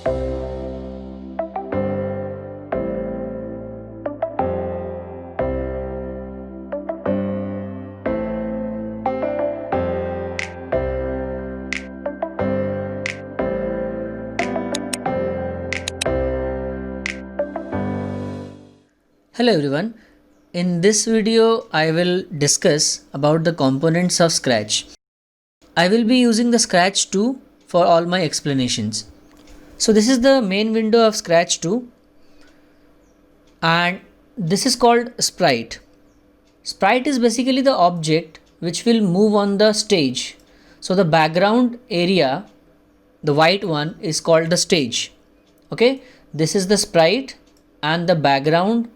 Hello everyone. In this video I will discuss about the components of Scratch. I will be using the Scratch 2 for all my explanations. So this is the main window of Scratch 2 and this is called Sprite. Sprite is basically the object which will move on the stage. So the background area, the white one, is called the stage. Okay, this is the sprite and the background,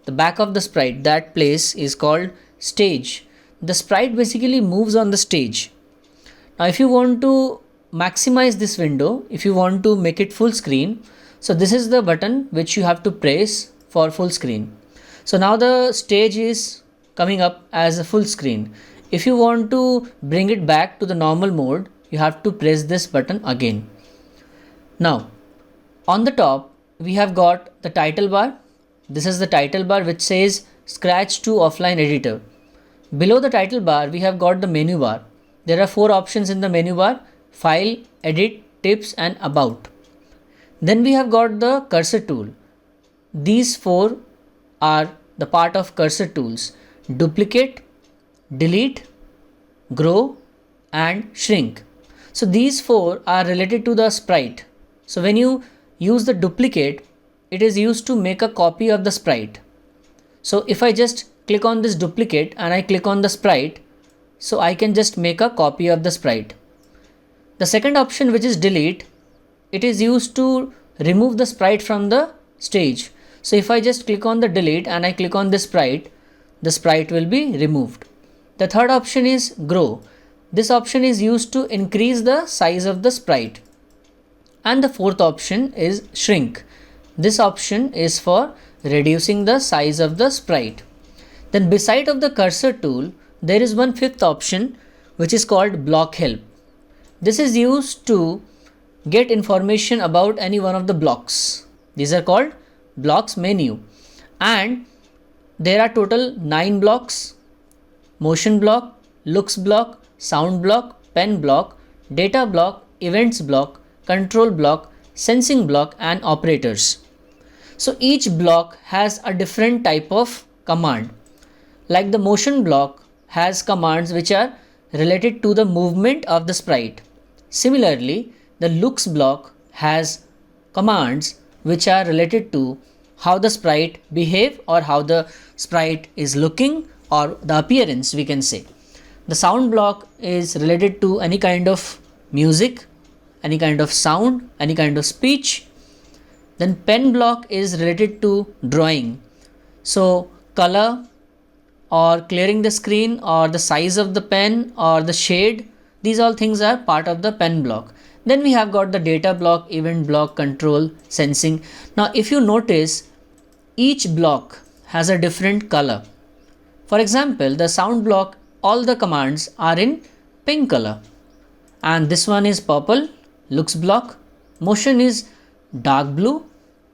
the back of the sprite, that place is called stage. The sprite basically moves on the stage. Now if you want to maximize this window, if you want to make it full screen, so this is the button which you have to press for full screen. So now the stage is coming up as a full screen. If you want to bring it back to the normal mode, you have to press this button again. Now on the top we have got the title bar. This is the title bar which says Scratch 2 Offline Editor. Below the title bar we have got the menu bar. There are 4 options in the menu bar: File, Edit, Tips and About. Then we have got the cursor tool. These 4 are the part of cursor tools: Duplicate, Delete, Grow and Shrink. So these 4 are related to the sprite. So when you use the duplicate, it is used to make a copy of the sprite. So if I just click on this duplicate and I click on the sprite, so I can just make a copy of the sprite. The second option, which is delete, it is used to remove the sprite from the stage. So if I just click on the delete and I click on the sprite will be removed. The third option is grow. This option is used to increase the size of the sprite. And the fourth option is shrink. This option is for reducing the size of the sprite. Then beside of the cursor tool, there is one fifth option which is called block help. This is used to get information about any one of the blocks. These are called blocks menu. And there are total 9 blocks: motion block, looks block, sound block, pen block, data block, events block, control block, sensing block and operators. So each block has a different type of command. Like the motion block has commands which are related to the movement of the sprite. Similarly, the looks block has commands which are related to how the sprite behave or how the sprite is looking, or the appearance we can say. The sound block is related to any kind of music, any kind of sound, any kind of speech. Then pen block is related to drawing. So color or clearing the screen or the size of the pen or the shade, these all things are part of the pen block. Then we have got the data block, event block, control, sensing. Now if you notice, each block has a different color. For example, the sound block, all the commands are in pink color. And this one is purple. Looks block, motion is dark blue.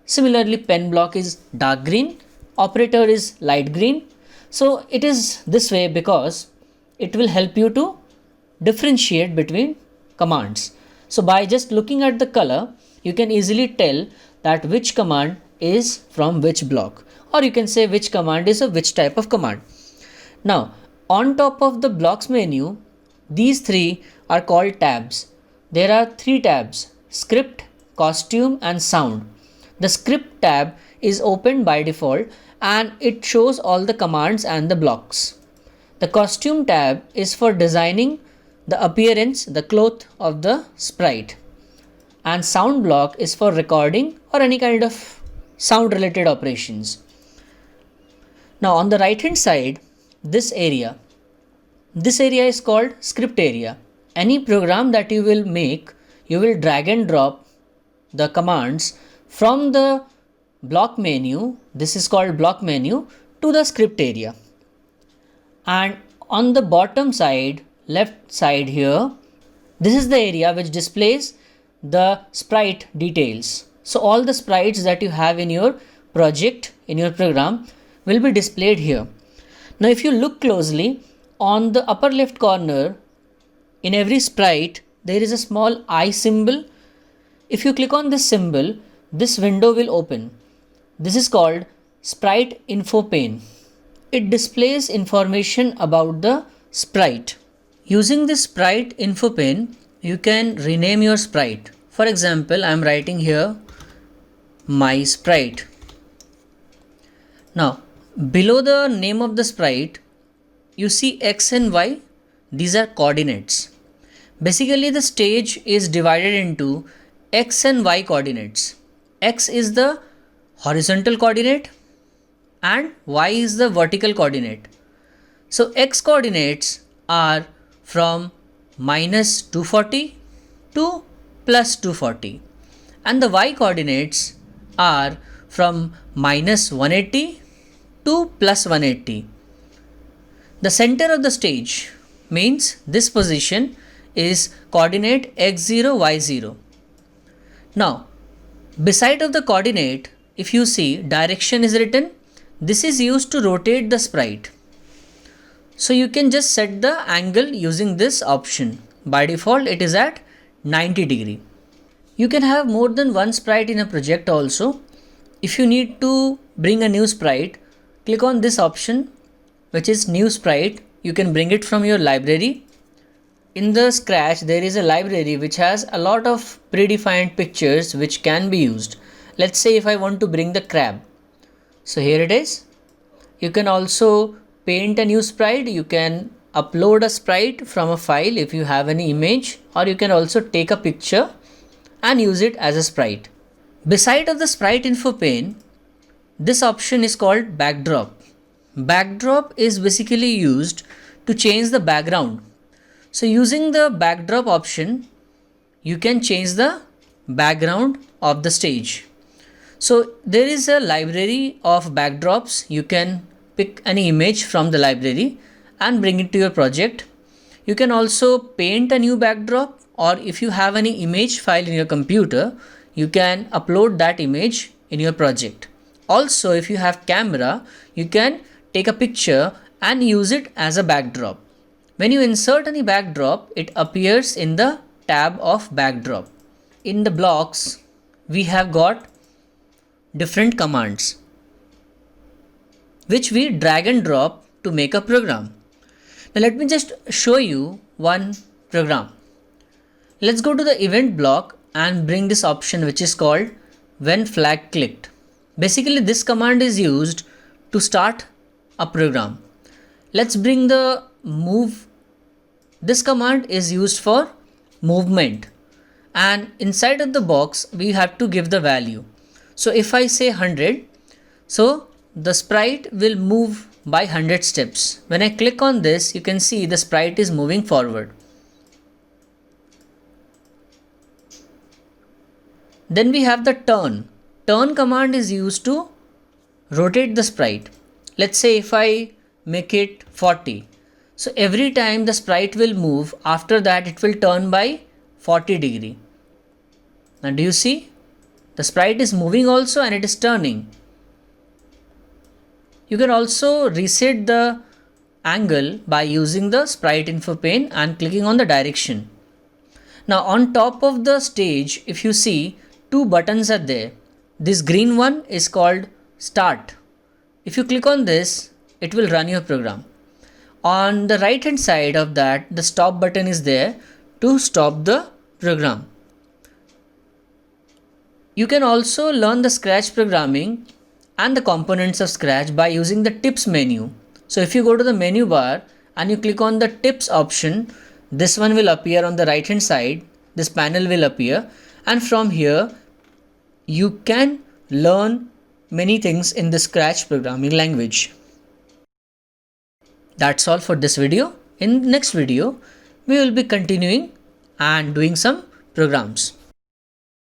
Similarly, pen block is dark green. Operator is light green. So it is this way because it will help you to differentiate between commands. So by just looking at the color, you can easily tell that which command is from which block, or you can say which command is of which type of command. Now on top of the blocks menu, these 3 are called tabs. There are 3 tabs: script, costume and sound. The script tab is opened by default and it shows all the commands and the blocks. The costume tab is for designing the appearance, the cloth of the sprite. And sound block is for recording or any kind of sound related operations. Now on the right hand side, this area is called script area. Any program that you will make, you will drag and drop the commands from the block menu, this is called block menu, to the script area. And on the bottom side, left side here, this is the area which displays the sprite details. So all the sprites that you have in your project, in your program, will be displayed here. Now if you look closely, on the upper left corner, in every sprite, there is a small eye symbol. If you click on this symbol, this window will open. This is called Sprite Info Pane. It displays information about the sprite. Using this Sprite Info Pane, you can rename your sprite. For example, I am writing here my sprite. Now, below the name of the sprite, you see X and Y. These are coordinates. Basically, the stage is divided into X and Y coordinates. X is the horizontal coordinate and Y is the vertical coordinate. So X coordinates are from minus 240 to plus 240 and the Y coordinates are from minus 180 to plus 180. The center of the stage means this position is coordinate x0, y0. Now, beside of the coordinate, if you see direction is written, this is used to rotate the sprite. So you can just set the angle using this option. By default, it is at 90 degree. You can have more than one sprite in a project also. If you need to bring a new sprite, click on this option, which is new sprite. You can bring it from your library. In the Scratch, there is a library which has a lot of predefined pictures which can be used. Let's say if I want to bring the crab. So here it is. You can also paint a new sprite. You can upload a sprite from a file if you have any image, or you can also take a picture and use it as a sprite. Beside of the Sprite Info Pane, this option is called backdrop. Backdrop is basically used to change the background. So using the backdrop option, you can change the background of the stage. So there is a library of backdrops. You can pick any image from the library and bring it to your project. You can also paint a new backdrop, or if you have any image file in your computer, you can upload that image in your project. Also, if you have camera, you can take a picture and use it as a backdrop. When you insert any backdrop, it appears in the tab of backdrop. In the blocks, we have got different commands which we drag and drop to make a program. Now let me just show you one program. Let's go to the event block and bring this option which is called when flag clicked. Basically this command is used to start a program. Let's bring the move. This command is used for movement, and inside of the box we have to give the value. So if I say 100, so the sprite will move by 100 steps. When I click on this, you can see the sprite is moving forward. Then we have the turn. Turn command is used to rotate the sprite. Let's say if I make it 40. So every time the sprite will move, after that it will turn by 40 degree. Now do you see? The sprite is moving also and it is turning. You can also reset the angle by using the Sprite Info Pane and clicking on the direction. Now on top of the stage, if you see, two buttons are there. This green one is called Start. If you click on this, it will run your program. On the right hand side of that, the stop button is there to stop the program. You can also learn the Scratch programming and the components of Scratch by using the tips menu. So if you go to the menu bar and you click on the tips option, this one will appear on the right hand side. This panel will appear, and from here you can learn many things in the Scratch programming language. That's all for this video. In the next video, we will be continuing and doing some programs.